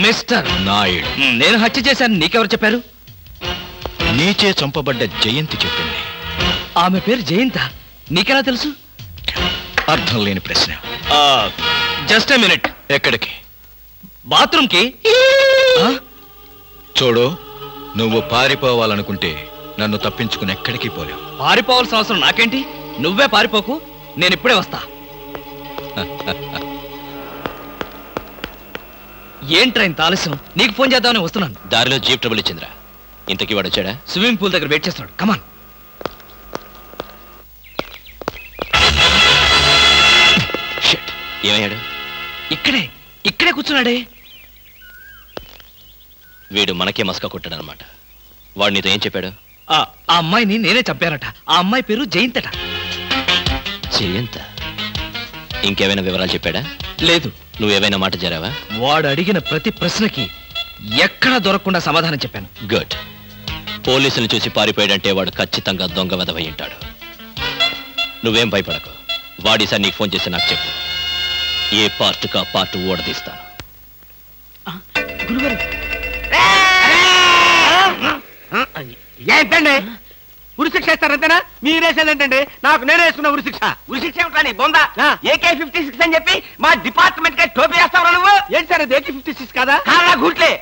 Mister Naidu. నేను హత్య చేశాను నీకెవరు చెప్పారు? నీచే చంపబడ్డ జయంతి చెప్పింది. ఆమె పేరు జయంత, నీకెలా తెలుసు? అర్థం లేని ప్రశ్న. Just a minute. ఎక్కడికి? బాత్రూమ్కి. చూడు, నువ్వు పారిపోవాలనుకుంటే నన్ను తప్పించుకుని ఎక్కడికి పోలేవు. పారిపోవాల్సిన అవసరం నాకేంటి? నువ్వే పారిపోకు, నేను ఇప్పుడే వస్తా. ఏంట్రా ఇంత ఆలస్యం? నీకు ఫోన్ చేద్దామని వస్తున్నాను. దారిలో జీప్ ట్రబుల్ ఇచ్చిందిరా. ఇంతకీ వాడు వచ్చాడా? స్విమ్మింగ్ పూల్ దగ్గర వెయిట్ చేస్తున్నాడు. కమాన్. ఏమయ్యాడు? ఇక్కడే కూర్చున్నాడే. వీడు మనకే మస్కా కొట్టాడనమాట. వాడు నీతో ఏం చెప్పాడు? ఆ అమ్మాయిని నేనే చంపానట. ఆ అమ్మాయి పేరు జయంతట. జయంత? ఇంకేమైనా వివరాలు చెప్పాడా? లేదు. నువ్వేమైనా మాట జరావా? వాడు అడిగిన ప్రతి ప్రశ్నకి ఎక్కడా దొరకకుండా సమాధానం చెప్పాను. గుడ్. పోలీసులు చూసి పారిపోయాడంటే వాడు ఖచ్చితంగా దొంగ వెధవై ఉంటాడు. నువ్వేం భయపడకు. వాడిసారి నీకు ఫోన్ చేసి నాకు చెప్పు. ఏ పార్టుకా పార్టు ఓడదీస్తాను. ఏంటండి ఉరిశిక్ష ఇస్తారంతేనా? మీరేసేదేంటండి? నాకు నేనే వేసుకున్న ఉరిశిక్ష. ఉరిశిక్ష ఏమిటని బొందా? AK-56 అని చెప్పి మా డిపార్ట్మెంట్ కి టోపీ వేస్తావా నువ్వు? ఏంటి సార్ అది AK-56 కాదా? కాదా గుట్లే.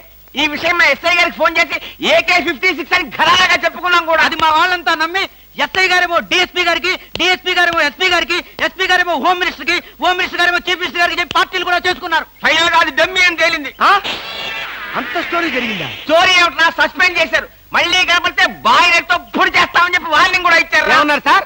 ఈ విషయం మా ఎస్ఐ గారికి ఫోన్ చేసి AK-56 అని ఘరాగా చెప్పుకున్నాం కూడా. అది మా వాళ్ళంతా నమ్మి ఎస్ఐ గారేమో డిఎస్పీ గారికి, డిఎస్పీ గారేమో ఎస్పీ గారికి, ఎస్పీ గారేమో హోమ్ మినిస్టర్ కి, హోమ్ మినిస్టర్ గారేమో చీఫ్ మినిస్టర్ గారికి చెప్పి పార్టీలు కూడా చేసుకున్నారు. ఫైనల్ గా అది దమ్మి అని తేలింది. అంత స్టోరీ జరిగిందా? స్టోరీ ఏమిటా? సస్పెండ్ చేశారు. మళ్ళీ కనపడితే బాయిలతో పొడి చేస్తామని చెప్పి వార్నింగ్ కూడా ఇచ్చారు. ఏమన్నారు సార్?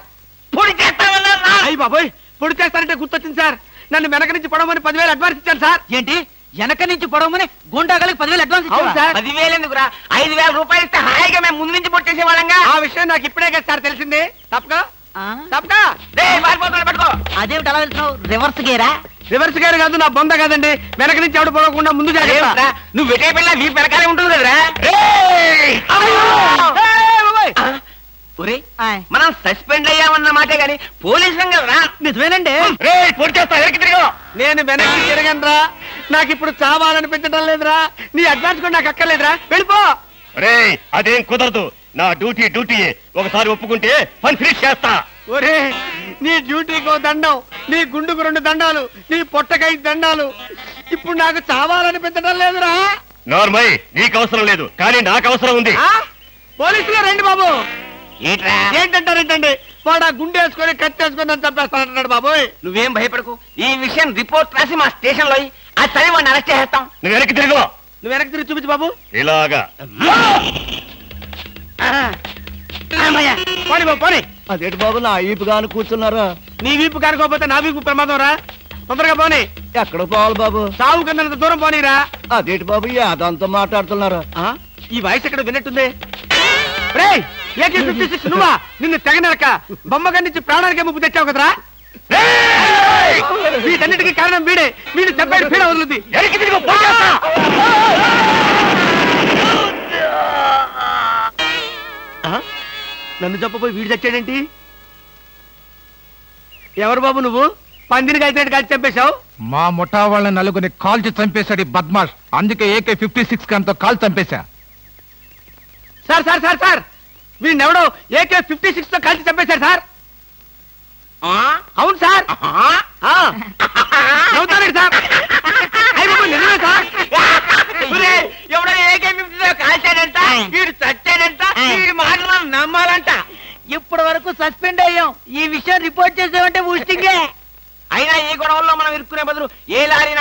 పొడి చేస్తామన్నారు. అయ్యి బాబోయ్, పొడి చేస్తారంటే గుర్తొచ్చింది సార్. నన్ను వెనక నుంచి పడవమని 10,000 అడ్వాన్స్ ఇచ్చాను సార్. ఏంటి? వెనక నుంచి పడవమని గుండాగలకి 10,000 అడ్వాన్స్ ఇచ్చారు సార్. 10,000 ఎందుకురా? 5,000 రూపాయలు ఇస్తే హాయిగా మేము ముందు నుంచి పొడి చేసేవాళ్ళంగా. ఆ విషయం నాకు ఇప్పుడే కదా సార్ తెలిసింది. తప్పగా పట్టుకో. అదేమిటి అలా వెళ్తున్నావు? రివర్స్ గేరా? రివర్స్ గేర్ కాదు, నా బొంద కాదండి. వెనక నుంచి ఎవడు పోకుండా ముందు జాగ్రత్త. నువ్వు వెటే పిల్ల మీ వెనకాలే ఉంటుంది కదరా. మనం సస్పెండ్ అయ్యామన్న మాటే గాని పోలీసు కదరా. నిజమేనండి. నేను వెనక్కి తిరగనరా. నాకు ఇప్పుడు చావాలనిపించడం లేదురా. నీ అడ్వాన్స్ కూడా నాకు అక్కర్లేదురా. వెళ్ళిపో. అదేం కుదరదు. నా డ్యూటీ ఒకసారి ఒప్పుకుంటే పని ఫినిష్ చేస్తా. ఒరే, నీ డ్యూటీకో దండం, నీ గుండుకు 2 దండాలు, నీ పొట్టకై దండాలు. ఇప్పుడు నాకు చావాలనిపించడం లేదురా. నార్మల్, నీకు అవసరం లేదు కానీ నాకు అవసరం ఉంది. పోలీసులు రండి బాబు. ఏంటంటారేంటండి? వాడు ఆ గుండె వేసుకొని కత్తి వేసుకొని నన్ను చంపేస్తానంటున్నాడు బాబోయ్. నువ్వేం భయపడకు. ఈ విషయం రిపోర్ట్ రాసి మా స్టేషన్ లో ఆ చదివి వాడిని అరెస్ట్ చేస్తాం. నువ్వు వెనక్కి తిరుగు. నువ్వు వెనక్కి తిరిగి చూపించు బాబు. ఇలాగా పోనీ బాబు పోనీ. అదేంటి బాబు నా వీపు కాను కూర్చున్నారా? నీ వీపు కానుకోకపోతే నా వీపు ప్రమాదం రా. తొందరగా పోనీ. ఎక్కడ పోవాలి బాబు? సాగు కింద దూరం పోనీరా. అదేంటి బాబు అదంతా మాట్లాడుతున్నారా? ఈ వాయిస్ ఎక్కడ విన్నట్టుంది? రేయ్, AK-56 నువ్వా? నిన్ను తెగనరక బొమ్మగా నుంచి ప్రాణానికే ముప్పు తెచ్చావు కదరా. వీటన్నిటికీ కారణం వీడే. వీడు చెప్పాడు పీడ వదులుద్ది. నన్ను చెప్పబోయి వీడు చచ్చాడేంటి? ఎవరు బాబు నువ్వు? పందిని కలిసినట్టు కలిసి చంపేశావు. మా ముఠా వాళ్ళ నలుగురిని కాల్చి చంపేశాడు ఈ బద్మాష్. అందుకే AK-56 గన్తో కాల్ చంపేశా. సార్ సార్ సార్ సార్, వీడినెవడో AK-56 తో కలిసి చంపేశారు సార్. అవును సార్. నవ్వుతారండి సార్. నిజమే సార్. ఎవడో AK-56 తో కాల్చాడంట, వీడు చచ్చాడంట, వీడి మాటలు నమ్మాలంట. ఇప్పటి వరకు సస్పెండ్ అయ్యాం. ఈ విషయం రిపోర్ట్ చేసామంటే ఊస్టింగే. అయినా ఈ గొడవల్లో మనం ఇరుక్కునే బదులు ఏ లారీ